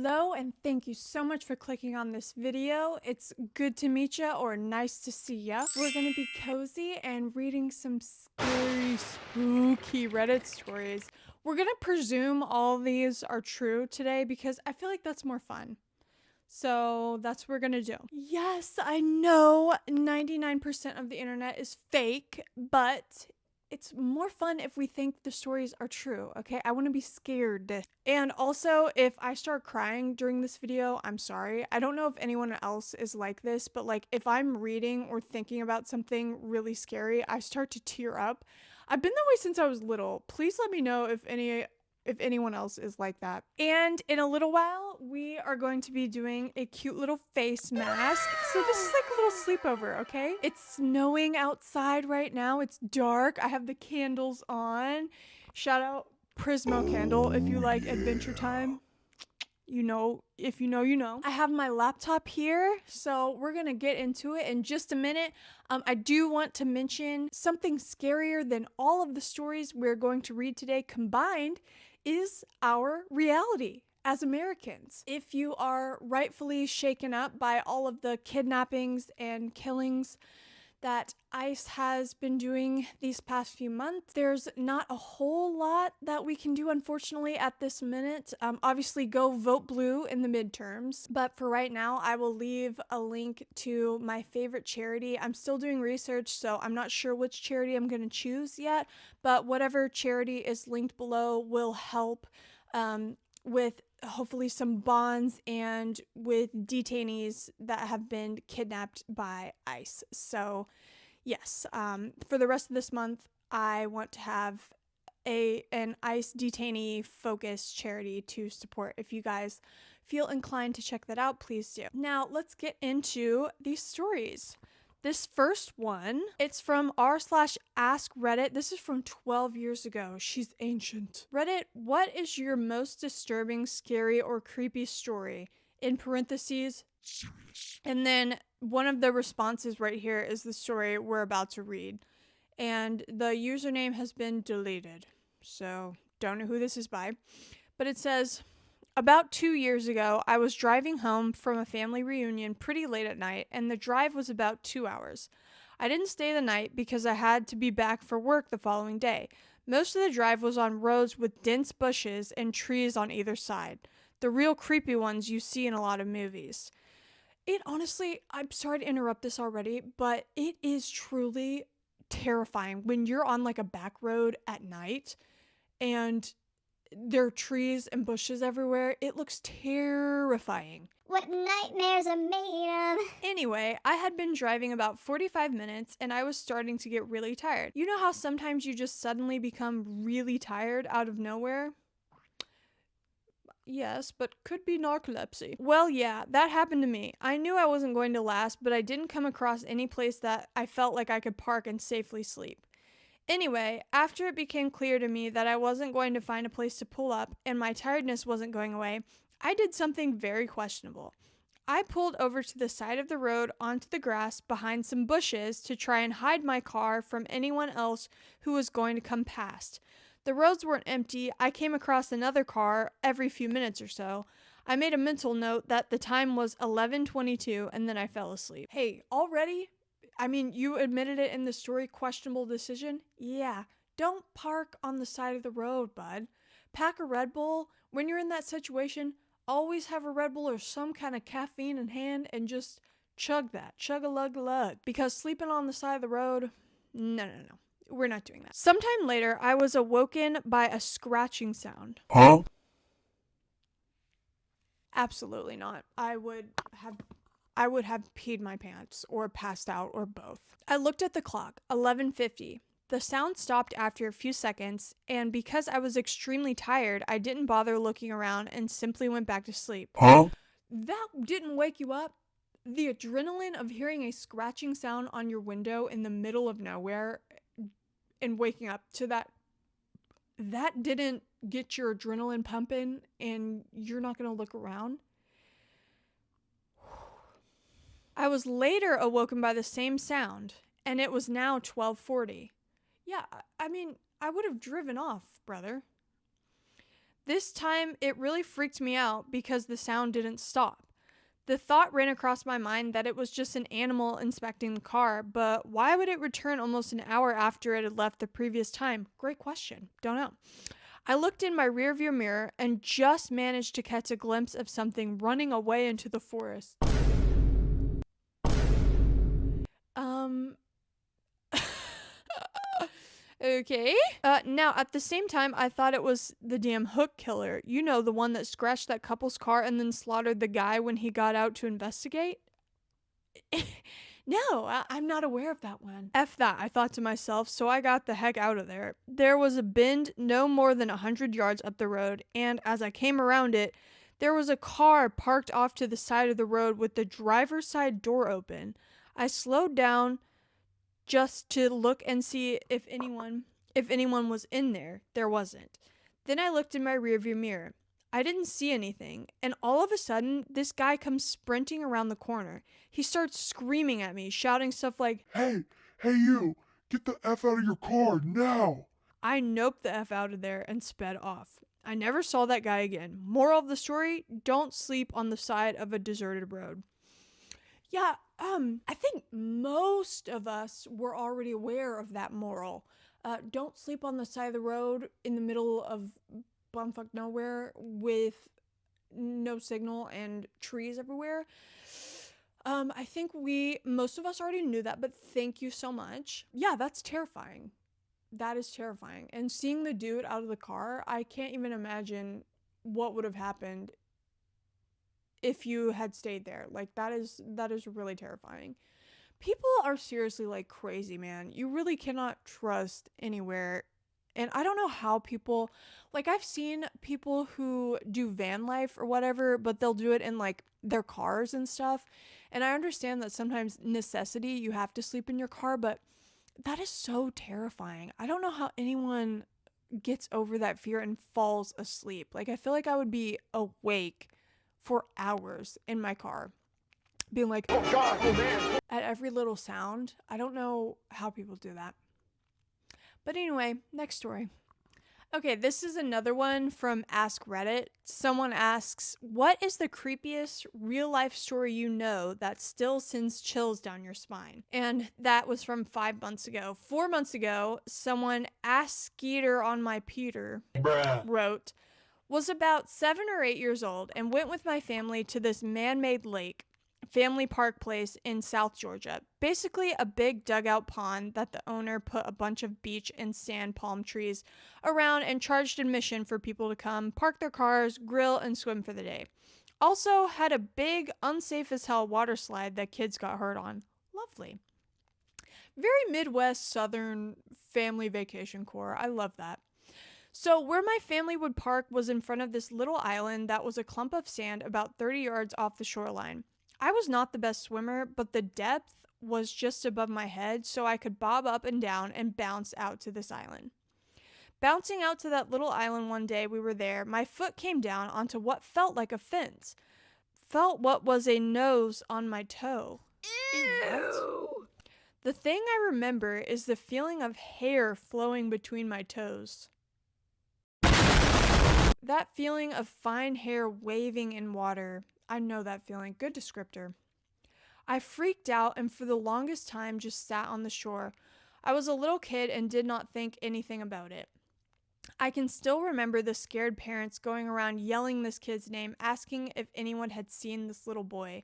Hello, and thank you so much for clicking on this video. It's good to meet ya or nice to see ya. We're gonna be cozy and reading some scary, spooky Reddit stories. We're gonna presume all these are true today because I feel like that's more fun. So that's what we're gonna do. Yes, I know 99% of the internet is fake, but it's more fun if we think the stories are true, okay? I want to be scared. And also, if I start crying during this video, I'm sorry. I don't know if anyone else is like this, but like if I'm reading or thinking about something really scary, I start to tear up. I've been that way since I was little. Please let me know if anyone else is like that. And in a little while, we are going to be doing a cute little face mask. So this is like a little sleepover, okay? It's snowing outside right now. It's dark. I have the candles on. Shout out Prismo Candle if you like Adventure Time. You know, if you know, you know. I have my laptop here, so we're gonna get into it in just a minute. I do want to mention something scarier than all of the stories we're going to read today combined is our reality as Americans. If you are rightfully shaken up by all of the kidnappings and killings that ICE has been doing these past few months, there's not a whole lot that we can do, unfortunately, at this minute. Obviously, go vote blue in the midterms. But for right now, I will leave a link to my favorite charity. I'm still doing research, so I'm not sure which charity I'm going to choose yet. But whatever charity is linked below will help with hopefully some bonds and with detainees that have been kidnapped by ICE. So yes, for the rest of this month, I want to have an ICE detainee focused charity to support. If you guys feel inclined to check that out, please do. Now let's get into these stories. This first one, it's from r/ask Reddit. This is from 12 years ago. She's ancient. Reddit, what is your most disturbing, scary, or creepy story? In parentheses, and then one of the responses right here is the story we're about to read. And the username has been deleted. So don't know who this is by. But it says, about 2 years ago, I was driving home from a family reunion pretty late at night, and the drive was about 2 hours. I didn't stay the night because I had to be back for work the following day. Most of the drive was on roads with dense bushes and trees on either side. The real creepy ones you see in a lot of movies. It honestly, I'm sorry to interrupt this already, but it is truly terrifying when you're on like a back road at night and there are trees and bushes everywhere. It looks terrifying. What nightmares are made of. Anyway, I had been driving about 45 minutes and I was starting to get really tired. You know how sometimes you just suddenly become really tired out of nowhere? Yes, but could be narcolepsy. Well, yeah, that happened to me. I knew I wasn't going to last, but I didn't come across any place that I felt like I could park and safely sleep. Anyway, after it became clear to me that I wasn't going to find a place to pull up and my tiredness wasn't going away, I did something very questionable. I pulled over to the side of the road onto the grass behind some bushes to try and hide my car from anyone else who was going to come past. The roads weren't empty. I came across another car every few minutes or so. I made a mental note that the time was 11:22 and then I fell asleep. Hey, already? I mean, you admitted it in the story, questionable decision? Yeah. Don't park on the side of the road, bud. Pack a Red Bull. When you're in that situation, always have a Red Bull or some kind of caffeine in hand and just chug that. Chug a lug a lug. Because sleeping on the side of the road, no. We're not doing that. Sometime later, I was awoken by a scratching sound. Huh? Absolutely not. I would have peed my pants or passed out or both. I looked at the clock, 11:50. The sound stopped after a few seconds, and because I was extremely tired, I didn't bother looking around and simply went back to sleep. Huh? That didn't wake you up? The adrenaline of hearing a scratching sound on your window in the middle of nowhere and waking up to that didn't get your adrenaline pumping and you're not going to look around? I was later awoken by the same sound, and it was now 12:40. Yeah, I mean, I would have driven off, brother. This time, it really freaked me out because the sound didn't stop. The thought ran across my mind that it was just an animal inspecting the car, but why would it return almost an hour after it had left the previous time? Great question. Don't know. I looked in my rearview mirror and just managed to catch a glimpse of something running away into the forest. Um, okay. Now, at the same time, I thought it was the damn hook killer. You know, the one that scratched that couple's car and then slaughtered the guy when he got out to investigate? No, I'm not aware of that one. F that, I thought to myself, so I got the heck out of there. There was a bend no more than 100 yards up the road, and as I came around it, there was a car parked off to the side of the road with the driver's side door open. I slowed down just to look and see if anyone was in there. There wasn't. Then I looked in my rearview mirror. I didn't see anything, and all of a sudden, this guy comes sprinting around the corner. He starts screaming at me, shouting stuff like, Hey you, get the F out of your car now! I noped the F out of there and sped off. I never saw that guy again. Moral of the story, don't sleep on the side of a deserted road. Yeah, I think most of us were already aware of that moral. Don't sleep on the side of the road in the middle of bumfuck nowhere with no signal and trees everywhere. I think most of us already knew that, but thank you so much. Yeah, that's terrifying. That is terrifying. And seeing the dude out of the car, I can't even imagine what would have happened if you had stayed there. Like that is really terrifying. People are seriously like crazy, man. You really cannot trust anywhere. And I don't know how people, like I've seen people who do van life or whatever, but they'll do it in like their cars and stuff. And I understand that sometimes necessity, you have to sleep in your car, but that is so terrifying. I don't know how anyone gets over that fear and falls asleep. Like I feel like I would be awake for hours in my car, being like, oh God, oh man, at every little sound. I don't know how people do that. But anyway, next story. Okay, this is another one from Ask Reddit. Someone asks, what is the creepiest real life story you know that still sends chills down your spine? And that was from 5 months ago. 4 months ago, someone asked Skeeter on my Peter wrote, was about 7 or 8 years old and went with my family to this man-made lake, Family Park Place in South Georgia. Basically a big dugout pond that the owner put a bunch of beach and sand palm trees around and charged admission for people to come, park their cars, grill, and swim for the day. Also had a big, unsafe as hell water slide that kids got hurt on. Lovely. Very Midwest Southern family vacation core. I love that. So where my family would park was in front of this little island that was a clump of sand about 30 yards off the shoreline. I was not the best swimmer, but the depth was just above my head, so I could bob up and down and bounce out to this island. Bouncing out to that little island one day we were there, my foot came down onto what felt like a fence. Felt what was a nose on my toe. Ew. The thing I remember is the feeling of hair flowing between my toes. That feeling of fine hair waving in water. I know that feeling. Good descriptor. I freaked out and for the longest time just sat on the shore. I was a little kid and did not think anything about it. I can still remember the scared parents going around yelling this kid's name, asking if anyone had seen this little boy.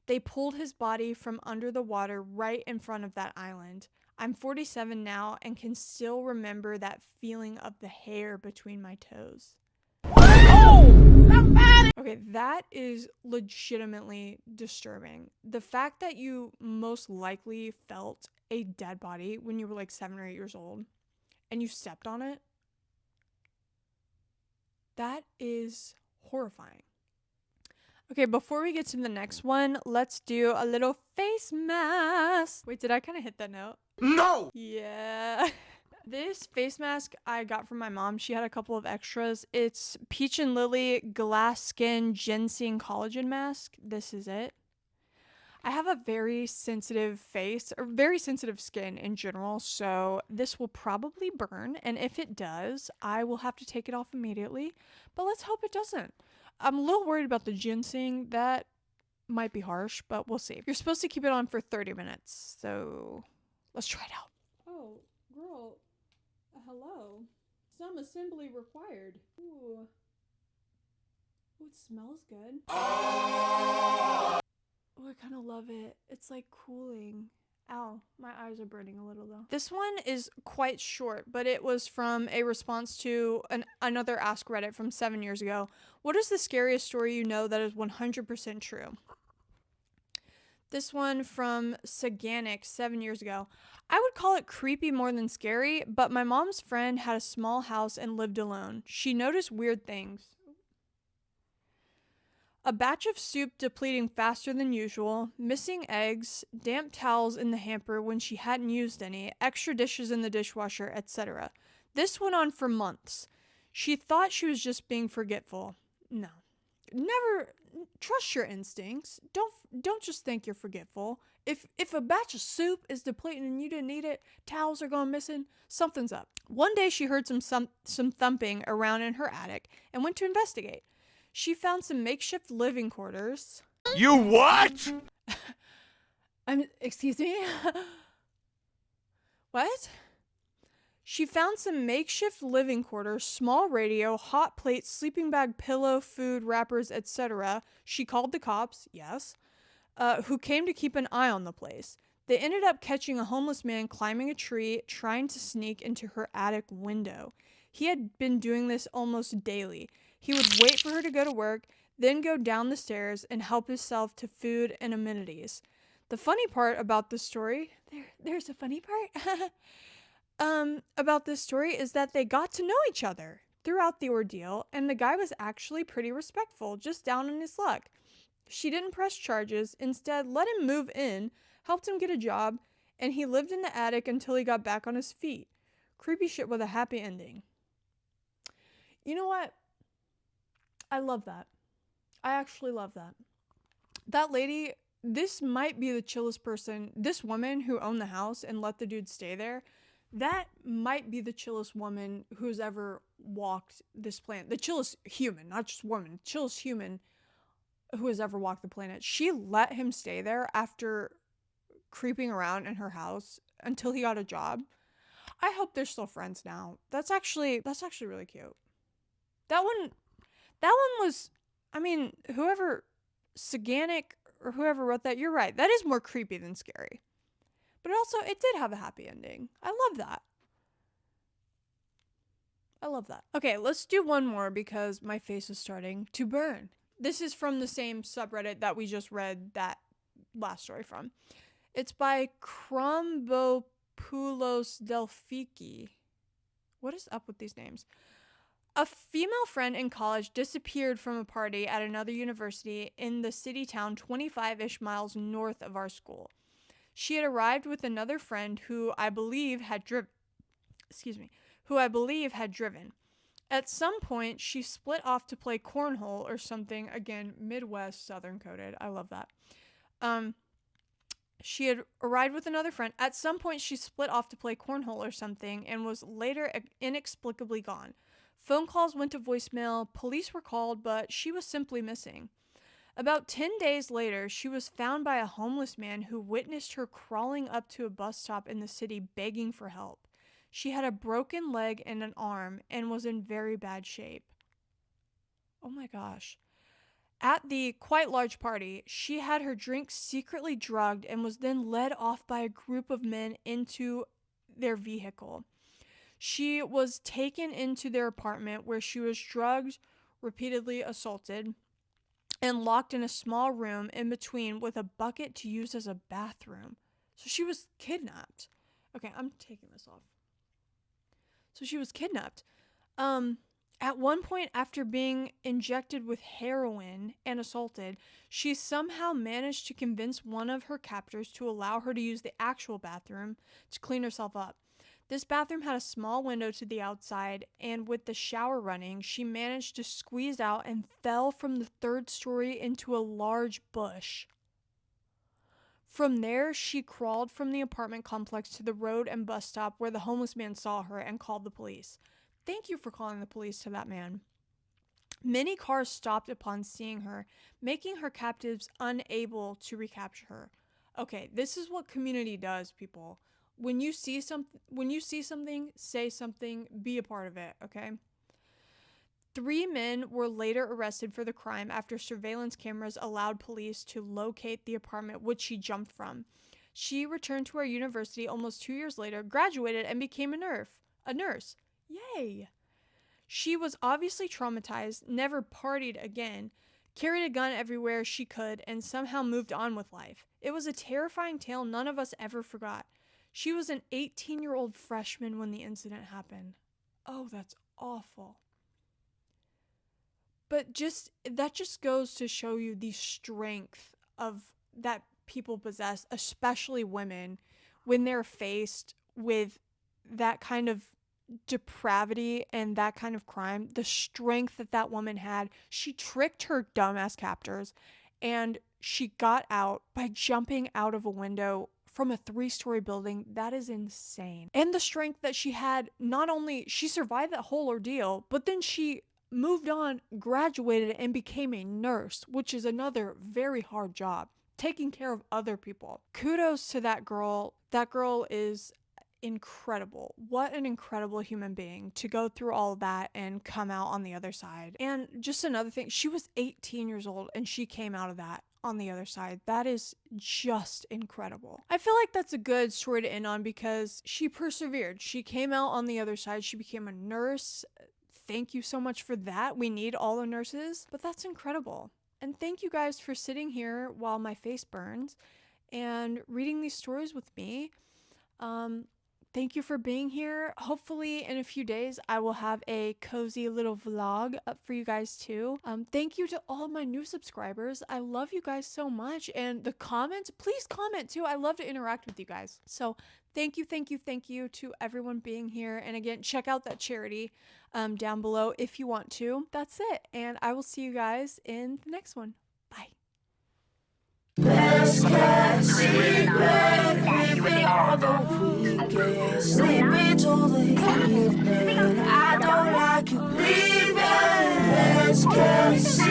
They pulled his body from under the water right in front of that island. I'm 47 now and can still remember that feeling of the hair between my toes. Okay, that is legitimately disturbing. The fact that you most likely felt a dead body when you were like 7 or 8 years old and you stepped on it, that is horrifying. Okay, before we get to the next one, let's do a little face mask. Wait, did I kind of hit that note? No! Yeah. This face mask I got from my mom. She had a couple of extras. It's Peach and Lily Glass Skin Ginseng Collagen Mask. This is it. I have a very sensitive face, or very sensitive skin in general, so this will probably burn, and if it does, I will have to take it off immediately, but let's hope it doesn't. I'm a little worried about the ginseng. That might be harsh, but we'll see. You're supposed to keep it on for 30 minutes, so let's try it out. Oh, girl, hello. Some assembly required. Ooh. Ooh, it smells good. Oh, I kind of love it. It's like cooling. Ow, my eyes are burning a little though. This one is quite short, but it was from a response to another Ask Reddit from 7 years ago. What is the scariest story you know that is 100% true? This one from Saganic 7 years ago. I would call it creepy more than scary, but my mom's friend had a small house and lived alone. She noticed weird things. A batch of soup depleting faster than usual, missing eggs, damp towels in the hamper when she hadn't used any, extra dishes in the dishwasher, etc. This went on for months. She thought she was just being forgetful. No. Never trust your instincts. Don't just think you're forgetful. If a batch of soup is depleting and you didn't eat it, towels are going missing, something's up. One day she heard some thumping around in her attic and went to investigate. She found some makeshift living quarters. You what? Excuse me? What? She found some makeshift living quarters, small radio, hot plate, sleeping bag, pillow, food, wrappers, etc. She called the cops, yes, who came to keep an eye on the place. They ended up catching a homeless man climbing a tree, trying to sneak into her attic window. He had been doing this almost daily. He would wait for her to go to work, then go down the stairs and help himself to food and amenities. The funny part about this story, there's a funny part, about this story is that they got to know each other throughout the ordeal, and the guy was actually pretty respectful, just down on his luck. She didn't press charges, instead let him move in, helped him get a job, and he lived in the attic until he got back on his feet. Creepy shit with a happy ending. You know what? I love that. I actually love that. That lady, this might be the chillest person. This woman who owned the house and let the dude stay there, that might be the chillest woman who's ever walked this planet. The chillest human, not just woman, chillest human who has ever walked the planet. She let him stay there after creeping around in her house until he got a job. I hope they're still friends now. That's actually really cute. That one was, I mean, whoever, Saganic or whoever wrote that, you're right. That is more creepy than scary. But also, it did have a happy ending. I love that. I love that. Okay, let's do one more because my face is starting to burn. This is from the same subreddit that we just read that last story from. It's by Crombopoulos Delphiki. What is up with these names? A female friend in college disappeared from a party at another university in the city town 25-ish miles north of our school. She had arrived with another friend who I believe had driven. At some point, she split off to play cornhole or something. Again, Midwest Southern coded. I love that. She had arrived with another friend. At some point, she split off to play cornhole or something and was later inexplicably gone. Phone calls went to voicemail, police were called, but she was simply missing. About 10 days later, she was found by a homeless man who witnessed her crawling up to a bus stop in the city begging for help. She had a broken leg and an arm and was in very bad shape. Oh my gosh. At the quite large party, she had her drink secretly drugged and was then led off by a group of men into their vehicle. She was taken into their apartment where she was drugged, repeatedly assaulted, and locked in a small room in between with a bucket to use as a bathroom. So she was kidnapped. Okay, I'm taking this off. So she was kidnapped. At one point, after being injected with heroin and assaulted, she somehow managed to convince one of her captors to allow her to use the actual bathroom to clean herself up. This bathroom had a small window to the outside, and with the shower running, she managed to squeeze out and fell from the third story into a large bush. From there, she crawled from the apartment complex to the road and bus stop where the homeless man saw her and called the police. Thank you for calling the police to that man. Many cars stopped upon seeing her, making her captives unable to recapture her. Okay, this is what community does, people. When you see something, say something, be a part of it, okay? 3 men were later arrested for the crime after surveillance cameras allowed police to locate the apartment which she jumped from. She returned to her university almost 2 years later, graduated, and became a nurse. Yay! She was obviously traumatized, never partied again, carried a gun everywhere she could, and somehow moved on with life. It was a terrifying tale none of us ever forgot. She was an 18-year-old freshman when the incident happened. Oh, that's awful. But that just goes to show you the strength of that people possess, especially women, when they're faced with that kind of depravity and that kind of crime. The strength that woman had. She tricked her dumbass captors, and she got out by jumping out of a window from a 3-story building. That is insane. And the strength that she had, not only she survived that whole ordeal, but then she moved on, graduated, and became a nurse, which is another very hard job, taking care of other people. Kudos to that girl. That girl is incredible. What an incredible human being to go through all of that and come out on the other side. And just another thing, she was 18 years old and she came out of that on the other side. That is just incredible. I feel like that's a good story to end on because she persevered. She came out on the other side. She became a nurse. Thank you so much for that. We need all the nurses, but that's incredible. And thank you guys for sitting here while my face burns and reading these stories with me. Thank you for being here. Hopefully in a few days, I will have a cozy little vlog up for you guys too. Thank you to all my new subscribers. I love you guys so much. And the comments, please comment too. I love to interact with you guys. So thank you to everyone being here. And again, check out that charity down below if you want to. That's it. And I will see you guys in the next one. Bye. Let's get secret, living on the weekend, sleeping till the evening. I don't like you leaving. Let's get secret.